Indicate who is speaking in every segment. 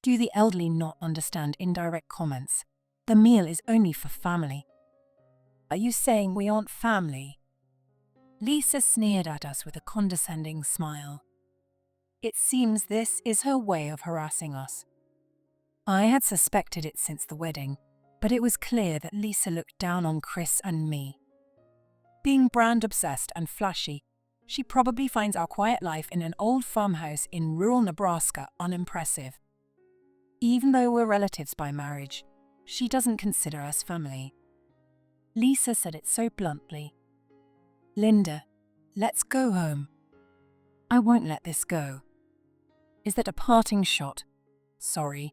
Speaker 1: Do the elderly not understand indirect comments? The meal is only for family. Are you saying we aren't family? Lisa sneered at us with a condescending smile. It seems this is her way of harassing us. I had suspected it since the wedding, but it was clear that Lisa looked down on Chris and me. Being brand-obsessed and flashy, she probably finds our quiet life in an old farmhouse in rural Nebraska unimpressive. Even though we're relatives by marriage, she doesn't consider us family. Lisa said it so bluntly. Linda, let's go home. I won't let this go. Is that a parting shot? Sorry,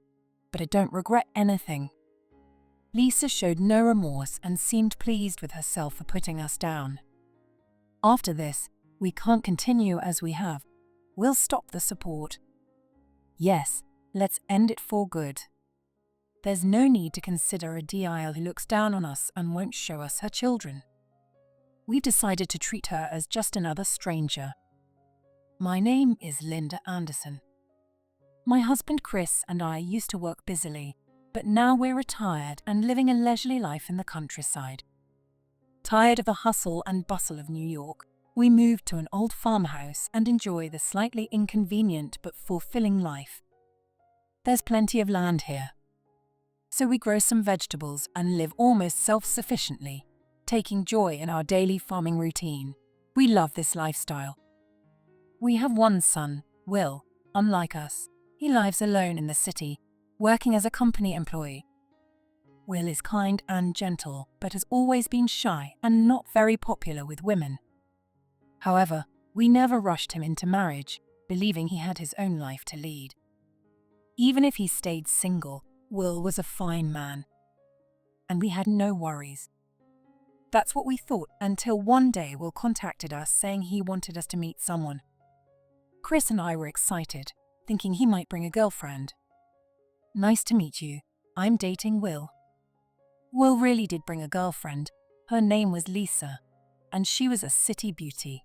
Speaker 1: but I don't regret anything. Lisa showed no remorse and seemed pleased with herself for putting us down. After this, we can't continue as we have. We'll stop the support. Yes, let's end it for good. There's no need to consider a DIL who looks down on us and won't show us her children. We've decided to treat her as just another stranger. My name is Linda Anderson. My husband Chris and I used to work busily, but now we're retired and living a leisurely life in the countryside. Tired of the hustle and bustle of New York, we moved to an old farmhouse and enjoy the slightly inconvenient but fulfilling life. There's plenty of land here, so we grow some vegetables and live almost self-sufficiently, taking joy in our daily farming routine. We love this lifestyle. We have one son, Will. Unlike us, he lives alone in the city, working as a company employee. Will is kind and gentle, but has always been shy and not very popular with women. However, we never rushed him into marriage, believing he had his own life to lead. Even if he stayed single, Will was a fine man, and we had no worries. That's what we thought until one day Will contacted us saying he wanted us to meet someone. Chris and I were excited, thinking he might bring a girlfriend. Nice to meet you. I'm dating Will. Will really did bring a girlfriend. Her name was Lisa, and she was a city beauty.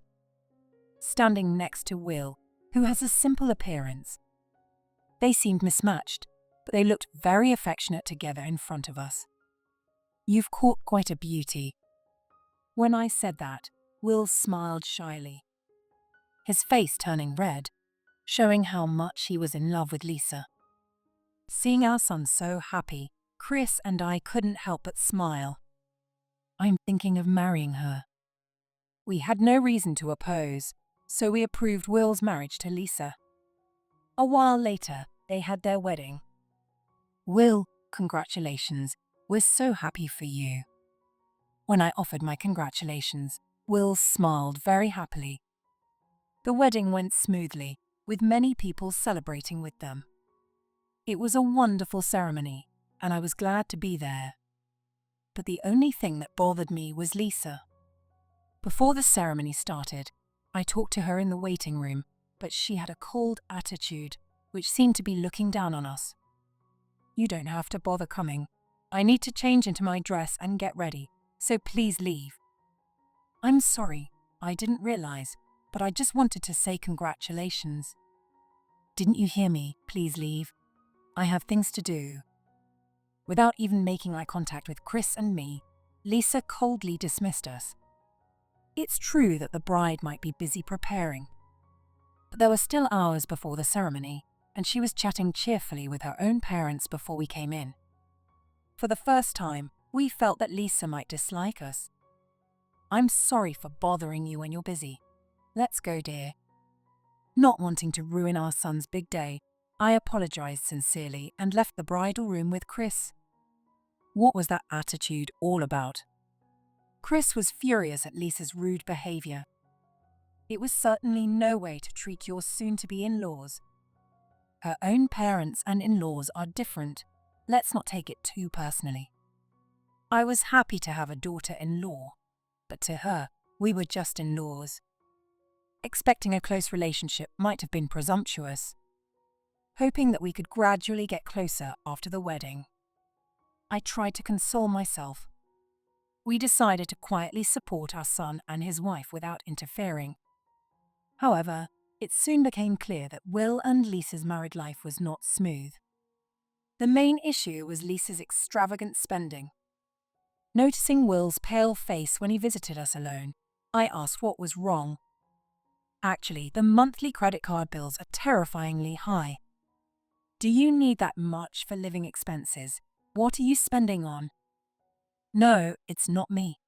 Speaker 1: Standing next to Will, who has a simple appearance. They seemed mismatched, but they looked very affectionate together in front of us. You've caught quite a beauty. When I said that, Will smiled shyly, his face turning red, showing how much he was in love with Lisa. Seeing our son so happy, Chris and I couldn't help but smile. I'm thinking of marrying her. We had no reason to oppose, so we approved Will's marriage to Lisa. A while later, they had their wedding. Will, congratulations. We're so happy for you. When I offered my congratulations, Will smiled very happily. The wedding went smoothly, with many people celebrating with them. It was a wonderful ceremony, and I was glad to be there. But the only thing that bothered me was Lisa. Before the ceremony started, I talked to her in the waiting room, but she had a cold attitude, which seemed to be looking down on us. You don't have to bother coming. I need to change into my dress and get ready, so please leave. I'm sorry, I didn't realize, but I just wanted to say congratulations. Didn't you hear me? Please leave. I have things to do. Without even making eye contact with Chris and me, Lisa coldly dismissed us. It's true that the bride might be busy preparing, but there were still hours before the ceremony, and she was chatting cheerfully with her own parents before we came in. For the first time, we felt that Lisa might dislike us. I'm sorry for bothering you when you're busy. Let's go, dear. Not wanting to ruin our son's big day, I apologized sincerely and left the bridal room with Chris. What was that attitude all about? Chris was furious at Lisa's rude behavior. It was certainly no way to treat your soon-to-be in-laws. Her own parents and in-laws are different. Let's not take it too personally. I was happy to have a daughter-in-law, but to her, we were just in-laws. Expecting a close relationship might have been presumptuous. Hoping that we could gradually get closer after the wedding, I tried to console myself. We decided to quietly support our son and his wife without interfering. However, it soon became clear that Will and Lisa's married life was not smooth. The main issue was Lisa's extravagant spending. Noticing Will's pale face when he visited us alone, I asked what was wrong. Actually, the monthly credit card bills are terrifyingly high. Do you need that much for living expenses? What are you spending on? No, it's not me.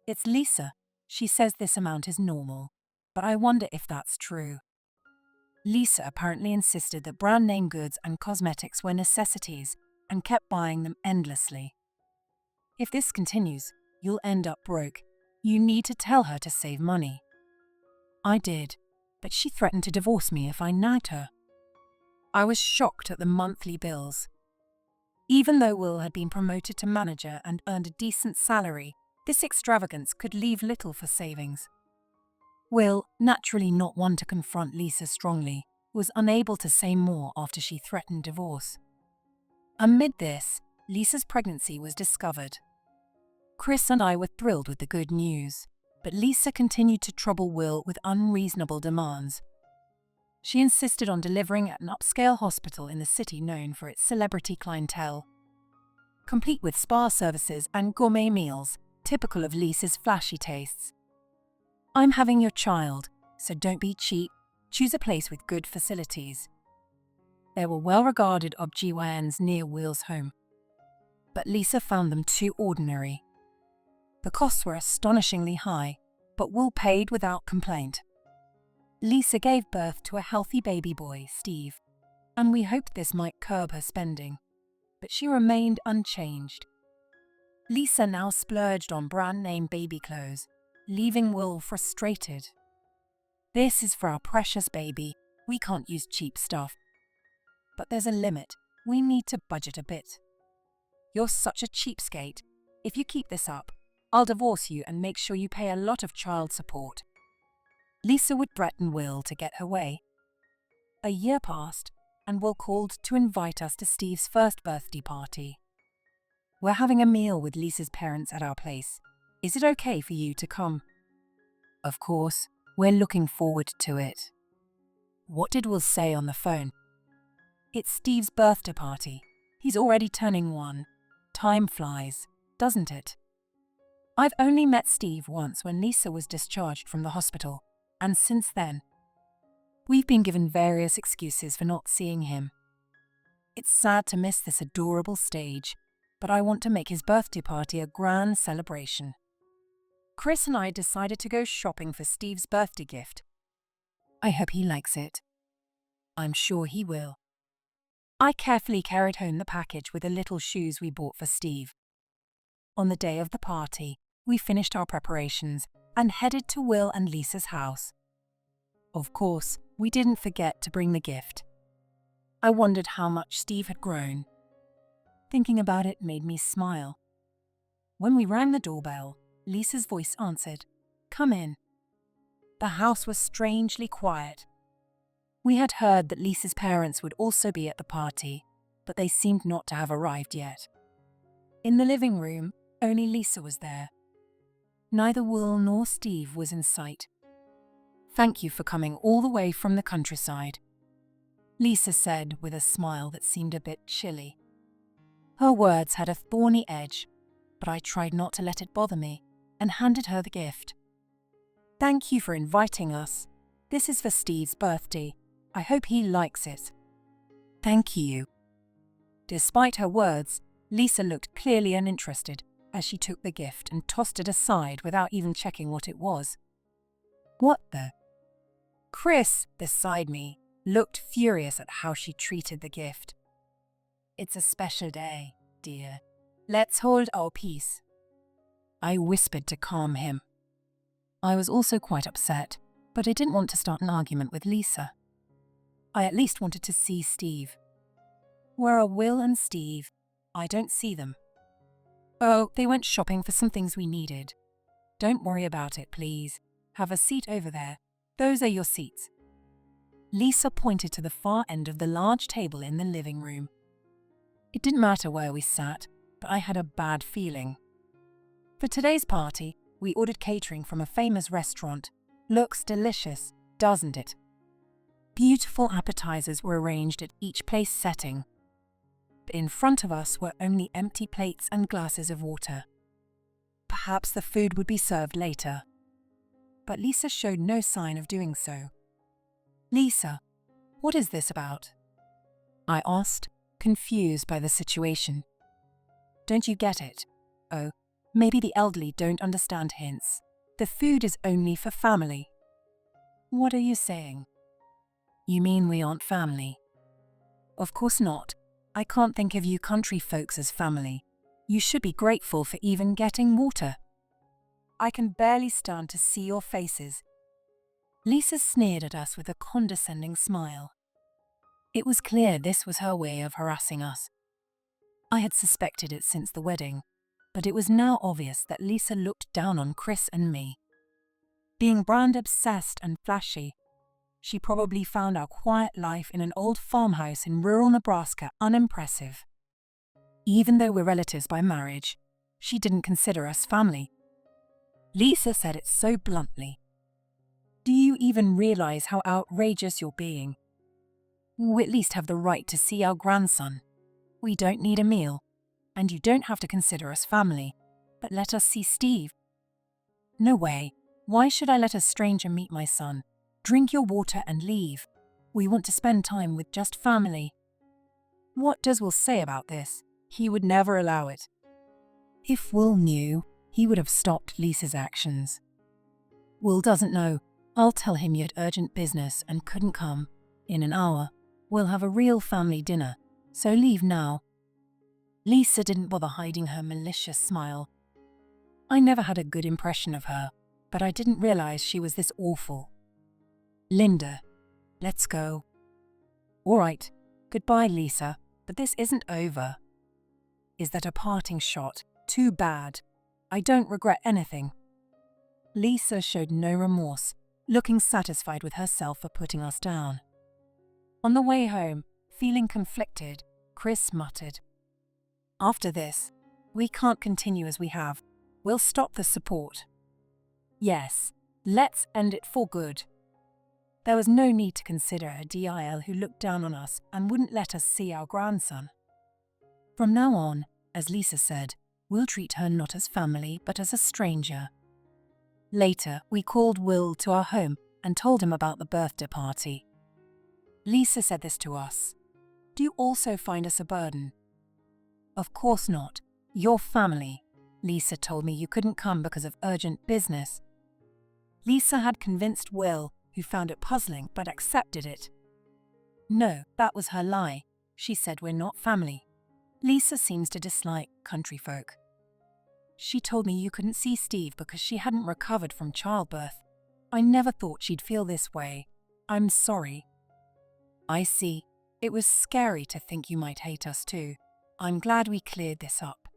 Speaker 1: It's Lisa. She says this amount is normal, but I wonder if that's true. Lisa apparently insisted that brand name goods and cosmetics were necessities and kept buying them endlessly. If this continues, you'll end up broke. You need to tell her to save money. I did, but she threatened to divorce me if I nagged her. I was shocked at the monthly bills. Even though Will had been promoted to manager and earned a decent salary, this extravagance could leave little for savings. Will, naturally not one to confront Lisa strongly, was unable to say more after she threatened divorce. Amid this, Lisa's pregnancy was discovered. Chris and I were thrilled with the good news, but Lisa continued to trouble Will with unreasonable demands. She insisted on delivering at an upscale hospital in the city known for its celebrity clientele, complete with spa services and gourmet meals, typical of Lisa's flashy tastes. I'm having your child, so don't be cheap. Choose a place with good facilities. There were well-regarded OBGYNs near Will's home, but Lisa found them too ordinary. The costs were astonishingly high, but Will paid without complaint. Lisa gave birth to a healthy baby boy, Steve, and we hoped this might curb her spending, but she remained unchanged. Lisa now splurged on brand-name baby clothes, leaving Will frustrated. This is for our precious baby. We can't use cheap stuff. But there's a limit. We need to budget a bit. You're such a cheapskate. If you keep this up, I'll divorce you and make sure you pay a lot of child support. Lisa would threaten Will to get her way. A year passed, and Will called to invite us to Steve's first birthday party. We're having a meal with Lisa's parents at our place. Is it okay for you to come? Of course, we're looking forward to it. What did Will say on the phone? It's Steve's birthday party. He's already turning 1. Time flies, doesn't it? I've only met Steve once when Lisa was discharged from the hospital, and since then, we've been given various excuses for not seeing him. It's sad to miss this adorable stage, but I want to make his birthday party a grand celebration. Chris and I decided to go shopping for Steve's birthday gift. I hope he likes it. I'm sure he will. I carefully carried home the package with the little shoes we bought for Steve. On the day of the party, we finished our preparations and headed to Will and Lisa's house. Of course, we didn't forget to bring the gift. I wondered how much Steve had grown. Thinking about it made me smile. When we rang the doorbell, Lisa's voice answered, "Come in." The house was strangely quiet. We had heard that Lisa's parents would also be at the party, but they seemed not to have arrived yet. In the living room, only Lisa was there. Neither Will nor Steve was in sight. "Thank you for coming all the way from the countryside," Lisa said with a smile that seemed a bit chilly. Her words had a thorny edge, but I tried not to let it bother me and handed her the gift. "Thank you for inviting us. This is for Steve's birthday. I hope he likes it." "Thank you." Despite her words, Lisa looked clearly uninterested as she took the gift and tossed it aside without even checking what it was. "What the?" Chris, beside me, looked furious at how she treated the gift. "It's a special day, dear. Let's hold our peace," I whispered to calm him. I was also quite upset, but I didn't want to start an argument with Lisa. I at least wanted to see Steve. Where are Will and Steve? I don't see them. Oh, they went shopping for some things we needed. Don't worry about it, please. Have a seat over there. Those are your seats. Lisa pointed to the far end of the large table in the living room. It didn't matter where we sat, but I had a bad feeling. For today's party, we ordered catering from a famous restaurant. Looks delicious, doesn't it? Beautiful appetizers were arranged at each place setting. In front of us were only empty plates and glasses of water. Perhaps the food would be served later. But Lisa showed no sign of doing so. "Lisa, what is this about?" I asked, confused by the situation. "Don't you get it? Oh, maybe the elderly don't understand hints. The food is only for family." "What are you saying?" "You mean we aren't family?" "Of course not. I can't think of you country folks as family. You should be grateful for even getting water." "I can barely stand to see your faces." Lisa sneered at us with a condescending smile. It was clear this was her way of harassing us. I had suspected it since the wedding, but it was now obvious that Lisa looked down on Chris and me. Being brand-obsessed and flashy, she probably found our quiet life in an old farmhouse in rural Nebraska unimpressive. Even though we're relatives by marriage, she didn't consider us family. Lisa said it so bluntly. "Do you even realize how outrageous you're being? We at least have the right to see our grandson. We don't need a meal, and you don't have to consider us family, but let us see Steve." "No way. Why should I let a stranger meet my son? Drink your water and leave. We want to spend time with just family." "What does Will say about this? He would never allow it." If Will knew, he would have stopped Lisa's actions. "Will doesn't know. I'll tell him you had urgent business and couldn't come. In an hour, we'll have a real family dinner, so leave now." Lisa didn't bother hiding her malicious smile. I never had a good impression of her, but I didn't realize she was this awful. "Linda, let's go." "All right. Goodbye, Lisa, but this isn't over." "Is that a parting shot? Too bad. I don't regret anything." Lisa showed no remorse, looking satisfied with herself for putting us down. On the way home, feeling conflicted, Chris muttered, "After this, we can't continue as we have. We'll stop the support." "Yes, let's end it for good." There was no need to consider a DIL who looked down on us and wouldn't let us see our grandson. From now on, as Lisa said, we'll treat her not as family but as a stranger. Later, we called Will to our home and told him about the birthday party. Lisa said this to us. "Do you also find us a burden?" "Of course not. You're family. Lisa told me you couldn't come because of urgent business." Lisa had convinced Will, who found it puzzling but accepted it. "No, that was her lie. She said we're not family. Lisa seems to dislike country folk. She told me you couldn't see Steve because she hadn't recovered from childbirth. I never thought she'd feel this way. I'm sorry." "I see. It was scary to think you might hate us too. I'm glad we cleared this up."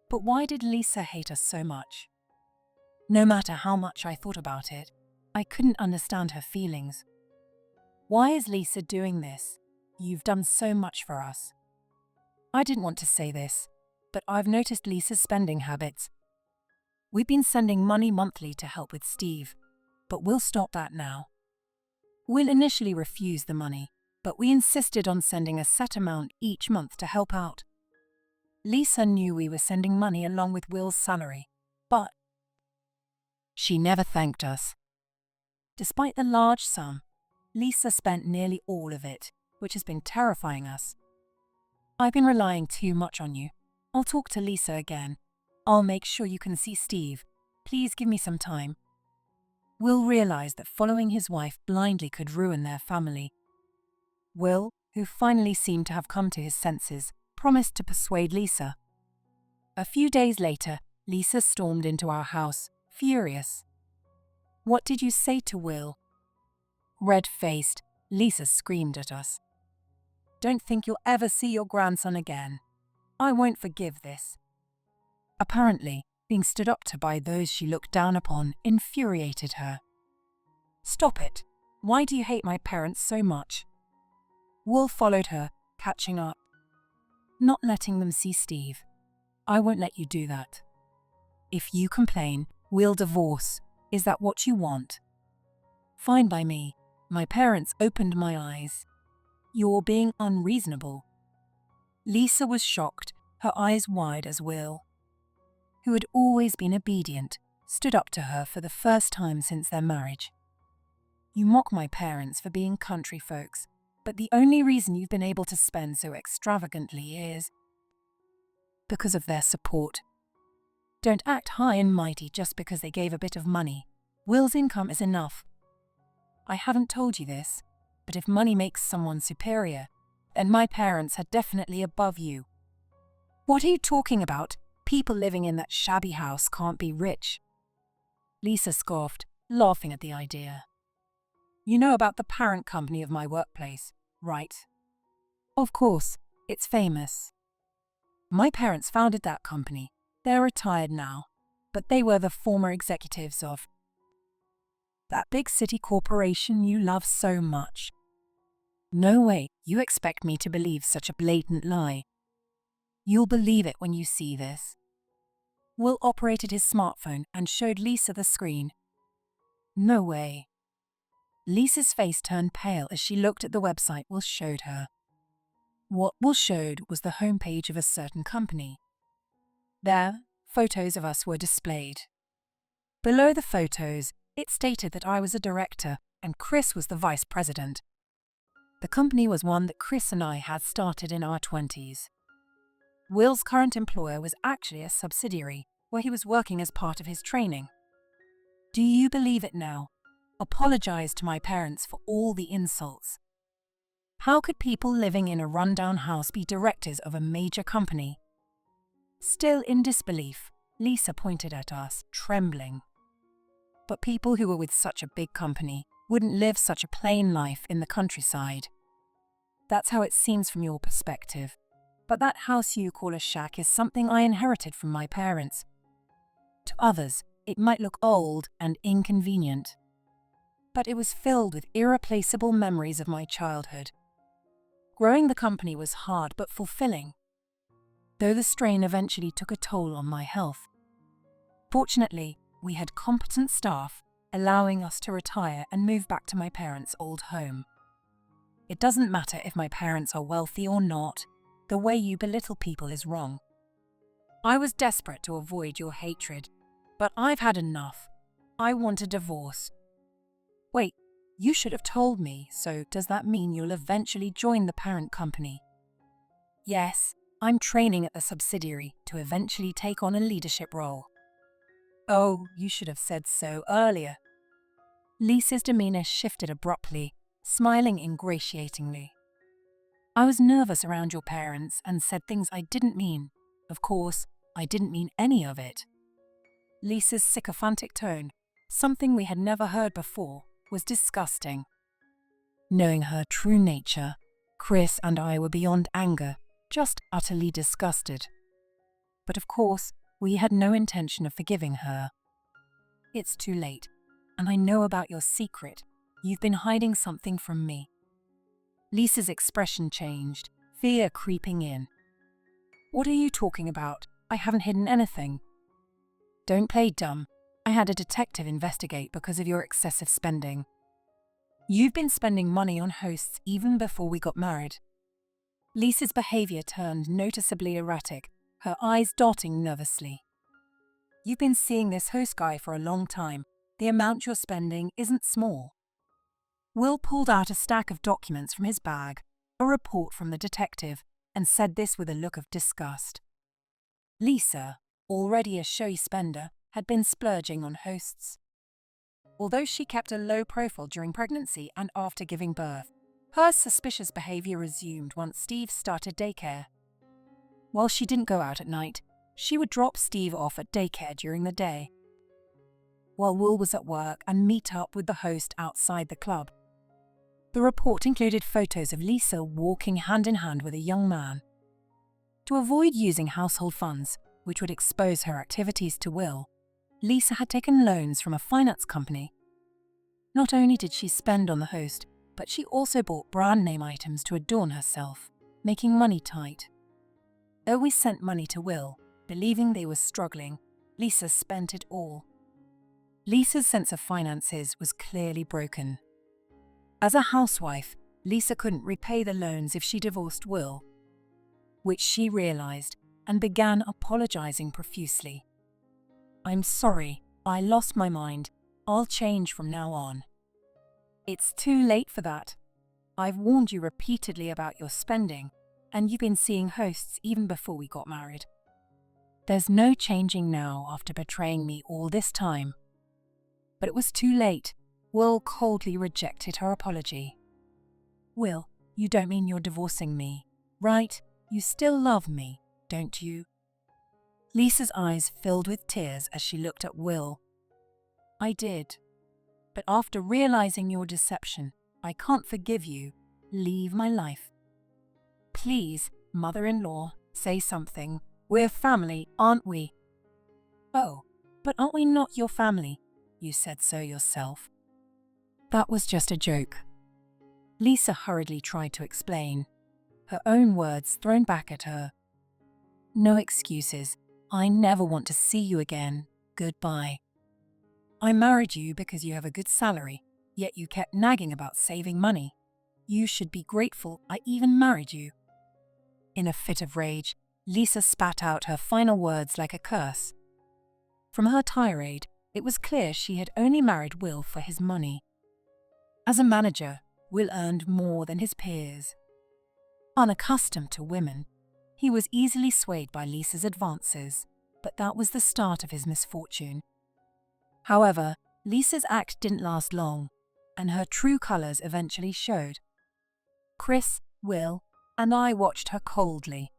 Speaker 1: But why did Lisa hate us so much? No matter how much I thought about it, I couldn't understand her feelings. Why is Lisa doing this? You've done so much for us. I didn't want to say this, but I've noticed Lisa's spending habits. We've been sending money monthly to help with Steve, but we'll stop that now. Will initially refused the money, but we insisted on sending a set amount each month to help out. Lisa knew we were sending money along with Will's salary, but she never thanked us. Despite the large sum, Lisa spent nearly all of it, which has been terrifying us. "I've been relying too much on you. I'll talk to Lisa again. I'll make sure you can see Steve. Please give me some time." Will realized that following his wife blindly could ruin their family. Will, who finally seemed to have come to his senses, promised to persuade Lisa. A few days later, Lisa stormed into our house, furious. "What did you say to Will?" Red-faced, Lisa screamed at us. "Don't think you'll ever see your grandson again. I won't forgive this." Apparently, being stood up to by those she looked down upon infuriated her. "Stop it. Why do you hate my parents so much?" Will followed her, catching up. "Not letting them see Steve. I won't let you do that. If you complain, we'll divorce. Is that what you want?" "Fine by me. My parents opened my eyes. You're being unreasonable." Lisa was shocked, her eyes wide as Will, who had always been obedient, stood up to her for the first time since their marriage. You mock my parents for being country folks, but the only reason you've been able to spend so extravagantly is because of their support. Don't act high and mighty just because they gave a bit of money. Will's income is enough. I haven't told you this, but if money makes someone superior, then my parents are definitely above you. What are you talking about? People living in that shabby house can't be rich. Lisa scoffed, laughing at the idea. You know about the parent company of my workplace, right? Of course, it's famous. My parents founded that company. They're retired now, but they were the former executives of that big city corporation you love so much. No way, you expect me to believe such a blatant lie. You'll believe it when you see this. Will operated his smartphone and showed Lisa the screen. No way. Lisa's face turned pale as she looked at the website Will showed her. What Will showed was the homepage of a certain company. There, photos of us were displayed. Below the photos, it stated that I was a director and Chris was the vice president. The company was one that Chris and I had started in our 20s. Will's current employer was actually a subsidiary, where he was working as part of his training. Do you believe it now? Apologize to my parents for all the insults. How could people living in a rundown house be directors of a major company? Still in disbelief, Lisa pointed at us, trembling. But people who were with such a big company wouldn't live such a plain life in the countryside. That's how it seems from your perspective. But that house you call a shack is something I inherited from my parents. To others, it might look old and inconvenient. But it was filled with irreplaceable memories of my childhood. Growing the company was hard but fulfilling, though the strain eventually took a toll on my health. Fortunately, we had competent staff, allowing us to retire and move back to my parents' old home. It doesn't matter if my parents are wealthy or not, the way you belittle people is wrong. I was desperate to avoid your hatred, but I've had enough. I want a divorce. Wait, you should have told me, so does that mean you'll eventually join the parent company? Yes, I'm training at the subsidiary to eventually take on a leadership role. Oh, you should have said so earlier. Lisa's demeanor shifted abruptly, smiling ingratiatingly. I was nervous around your parents and said things I didn't mean. Of course, I didn't mean any of it. Lisa's sycophantic tone, something we had never heard before, was disgusting. Knowing her true nature, Chris and I were beyond anger, just utterly disgusted. But of course, we had no intention of forgiving her. It's too late, and I know about your secret. You've been hiding something from me. Lisa's expression changed, fear creeping in. What are you talking about? I haven't hidden anything. Don't play dumb. I had a detective investigate because of your excessive spending. You've been spending money on hosts even before we got married. Lisa's behavior turned noticeably erratic, her eyes darting nervously. You've been seeing this host guy for a long time. The amount you're spending isn't small. Will pulled out a stack of documents from his bag, a report from the detective, and said this with a look of disgust. Lisa, already a showy spender, had been splurging on hosts. Although she kept a low profile during pregnancy and after giving birth, her suspicious behavior resumed once Steve started daycare. While she didn't go out at night, she would drop Steve off at daycare during the day, while Will was at work and meet up with the host outside the club. The report included photos of Lisa walking hand in hand with a young man. To avoid using household funds, which would expose her activities to Will, Lisa had taken loans from a finance company. Not only did she spend on the host, but she also bought brand name items to adorn herself, making money tight. Though we sent money to Will, believing they were struggling, Lisa spent it all. Lisa's sense of finances was clearly broken. As a housewife, Lisa couldn't repay the loans if she divorced Will. which she realized and began apologizing profusely. "I'm sorry, I lost my mind. I'll change from now on." "It's too late for that. I've warned you repeatedly about your spending, and you've been seeing hosts even before we got married. There's no changing now after betraying me all this time." But it was too late. Will coldly rejected her apology. "Will, you don't mean you're divorcing me, right? You still love me, don't you?" Lisa's eyes filled with tears as she looked at Will. "I did. But after realizing your deception, I can't forgive you. Leave my life." "Please, mother-in-law, say something. We're family, aren't we?" "Oh, but aren't we not your family? You said so yourself." "That was just a joke." Lisa hurriedly tried to explain, her own words thrown back at her. "No excuses. I never want to see you again. Goodbye. I married you because you have a good salary, yet you kept nagging about saving money. You should be grateful I even married you." In a fit of rage, Lisa spat out her final words like a curse. From her tirade, it was clear she had only married Will for his money. As a manager, Will earned more than his peers. Unaccustomed to women, he was easily swayed by Lisa's advances, but that was the start of his misfortune. However, Lisa's act didn't last long, and her true colors eventually showed. Chris, Will, and I watched her coldly.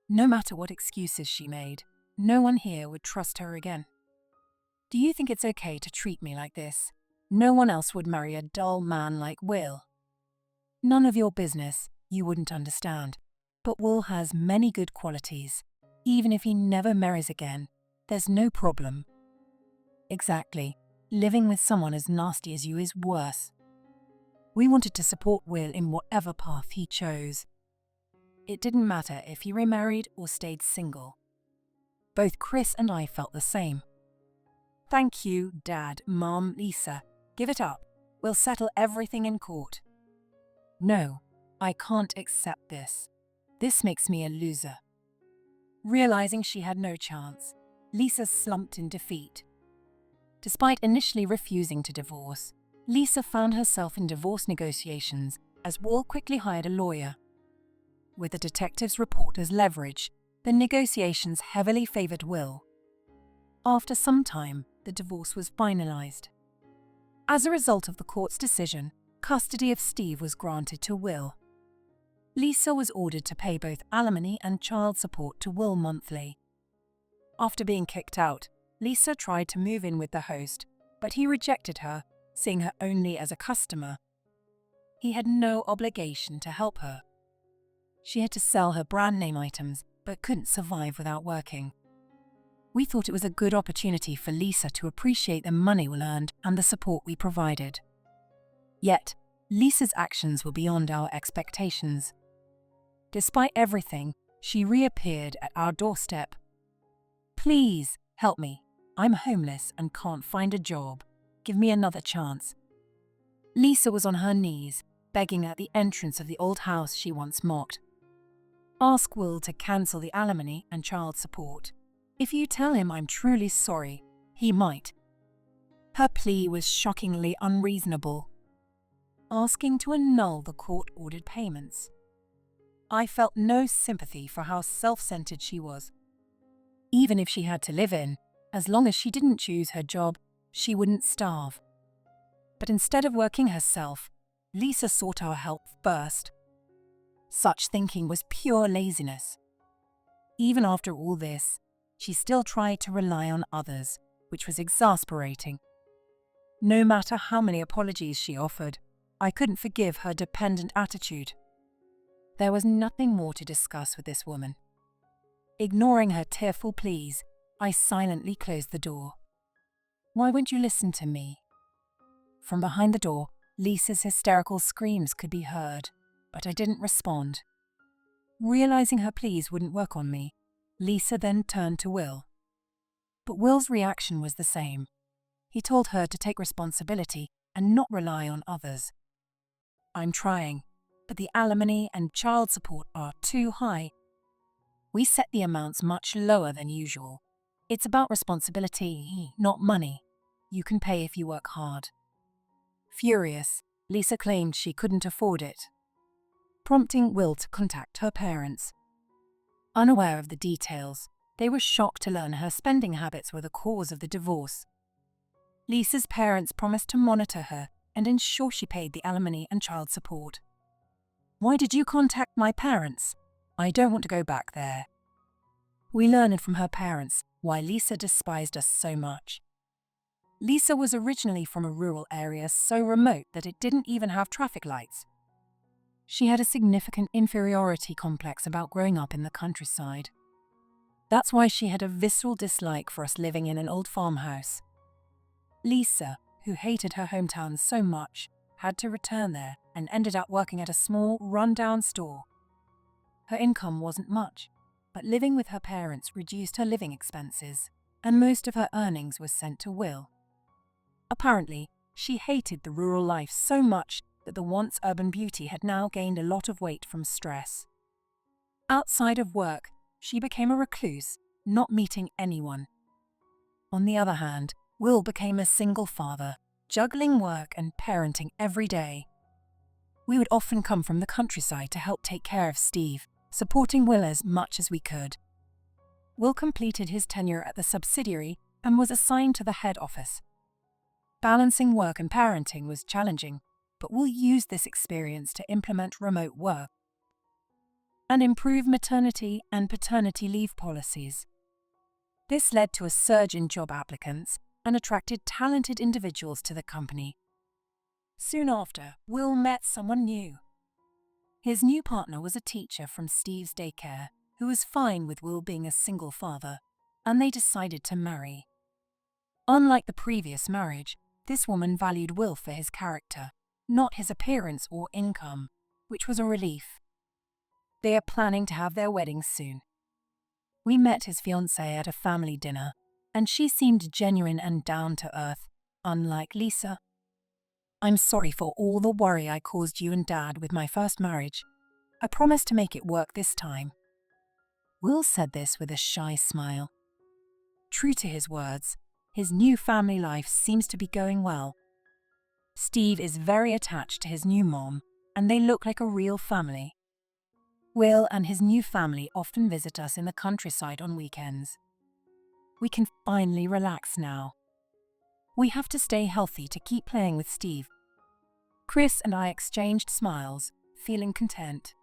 Speaker 1: No matter what excuses she made, no one here would trust her again. "Do you think it's okay to treat me like this? No one else would marry a dull man like Will." "None of your business, you wouldn't understand. But Will has many good qualities. Even if he never marries again, there's no problem." "Exactly. Living with someone as nasty as you is worse." We wanted to support Will in whatever path he chose. It didn't matter if he remarried or stayed single. Both Chris and I felt the same. "Thank you, Dad, Mom, Lisa. Give it up. We'll settle everything in court." "No, I can't accept this. This makes me a loser." Realizing she had no chance, Lisa slumped in defeat. Despite initially refusing to divorce, Lisa found herself in divorce negotiations as Will quickly hired a lawyer. With the detective's report as leverage, the negotiations heavily favored Will. After some time, the divorce was finalized. As a result of the court's decision, custody of Steve was granted to Will. Lisa was ordered to pay both alimony and child support to Will monthly. After being kicked out, Lisa tried to move in with the host, but he rejected her, seeing her only as a customer. He had no obligation to help her. She had to sell her brand name items, but couldn't survive without working. We thought it was a good opportunity for Lisa to appreciate the money we earned and the support we provided. Yet, Lisa's actions were beyond our expectations. Despite everything, she reappeared at our doorstep. "Please, help me. I'm homeless and can't find a job. Give me another chance." Lisa was on her knees, begging at the entrance of the old house she once mocked. "Ask Will to cancel the alimony and child support. If you tell him I'm truly sorry, he might." Her plea was shockingly unreasonable, asking to annul the court-ordered payments. I felt no sympathy for how self-centered she was. Even if she had to live in, as long as she didn't choose her job, she wouldn't starve. But instead of working herself, Lisa sought our help first. Such thinking was pure laziness. Even after all this, she still tried to rely on others, which was exasperating. No matter how many apologies she offered, I couldn't forgive her dependent attitude. There was nothing more to discuss with this woman. Ignoring her tearful pleas, I silently closed the door. "Why won't you listen to me?" From behind the door, Lisa's hysterical screams could be heard, but I didn't respond. Realizing her pleas wouldn't work on me, Lisa then turned to Will. But Will's reaction was the same. He told her to take responsibility and not rely on others. "I'm trying, but the alimony and child support are too high. We set the amounts much lower than usual. It's about responsibility, not money. You can pay if you work hard. Furious, Lisa claimed she couldn't afford it, prompting Will to contact her parents. Unaware of the details, they were shocked to learn her spending habits were the cause of the divorce. Lisa's parents promised to monitor her and ensure she paid the alimony and child support. "Why did you contact my parents? I don't want to go back there." We learned from her parents why Lisa despised us so much. Lisa was originally from a rural area so remote that it didn't even have traffic lights. She had a significant inferiority complex about growing up in the countryside. That's why she had a visceral dislike for us living in an old farmhouse. Lisa, who hated her hometown so much, had to return there and ended up working at a small, run-down store. Her income wasn't much, but living with her parents reduced her living expenses, and most of her earnings was sent to Will. Apparently, she hated the rural life so much that the once urban beauty had now gained a lot of weight from stress. Outside of work, she became a recluse, not meeting anyone. On the other hand, Will became a single father, juggling work and parenting every day. We would often come from the countryside to help take care of Steve, supporting Will as much as we could. Will completed his tenure at the subsidiary and was assigned to the head office. Balancing work and parenting was challenging, but Will used this experience to implement remote work and improve maternity and paternity leave policies. This led to a surge in job applicants and attracted talented individuals to the company. Soon after, Will met someone new. His new partner was a teacher from Steve's daycare who was fine with Will being a single father, and they decided to marry. Unlike the previous marriage, this woman valued Will for his character, not his appearance or income, which was a relief. They are planning to have their wedding soon. We met his fiancée at a family dinner, and she seemed genuine and down to earth, unlike Lisa. "I'm sorry for all the worry I caused you and Dad with my first marriage. I promise to make it work this time." Will said this with a shy smile. True to his words, his new family life seems to be going well. Steve is very attached to his new mom, and they look like a real family. Will and his new family often visit us in the countryside on weekends. We can finally relax now. We have to stay healthy to keep playing with Steve. Chris and I exchanged smiles, feeling content.